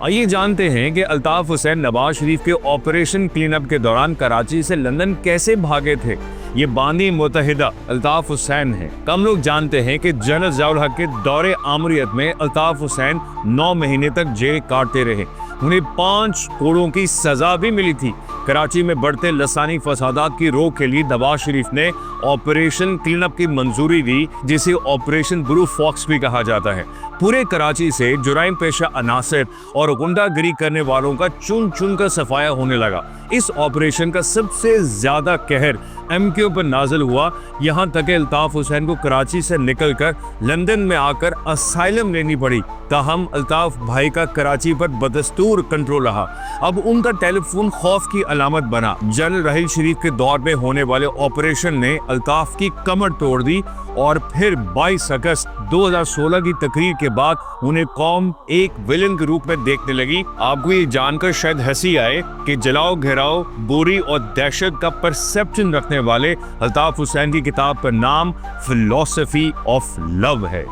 आइए जानते हैं कि अल्ताफ हुसैन नवाज शरीफ के ऑपरेशन क्लीनअप के दौरान कराची से लंदन कैसे भागे थे। ये बानी मुत्तहिदा अल्ताफ हुसैन है। कम लोग जानते हैं कि जनरल ज़ियाउल हक के दौरे आमरीत में अल्ताफ हुसैन 9 महीने तक जेल काटते रहे। उन्हें 5 कोड़ों की सजा भी मिली थी। कराची में बढ़ते लसानी फसादात की रोक के लिए नवाज शरीफ ने ऑपरेशन क्लीनअप की मंजूरी दी, जिसे ऑपरेशन ब्लू फॉक्स भी कहा जाता है। पूरे कराची से जुराइम पेशा अनासर और गुंडागिरी करने वालों का चुन चुन कर सफाया होने लगा। इस ऑपरेशन का सबसे ज्यादा कहर एमक्यू पर नाजिल हुआ, यहाँ तक कि अल्ताफ हुसैन को कराची से निकलकर लंदन में आकर असाइलम लेनी पड़ी। ताहम अल्ताफ भाई का कराची पर बदस्तूर कंट्रोल रहा। अब उनका टेलीफोन खौफ की अलामत बना। जनरल राहिल शरीफ के दौर में होने वाले ऑपरेशन ने अल्ताफ की कमर तोड़ दी और फिर 22 अगस्त 2016 की तकरीर के बाद उन्हें कौम एक विलन के रूप में देखने लगी। आपको ये जानकर शायद हंसी आए कि जलाओ घेराओ बुरी और दहशत का परसेप्शन रखने वाले अल्ताफ हुसैन की किताब का नाम फिलॉसफी ऑफ लव है।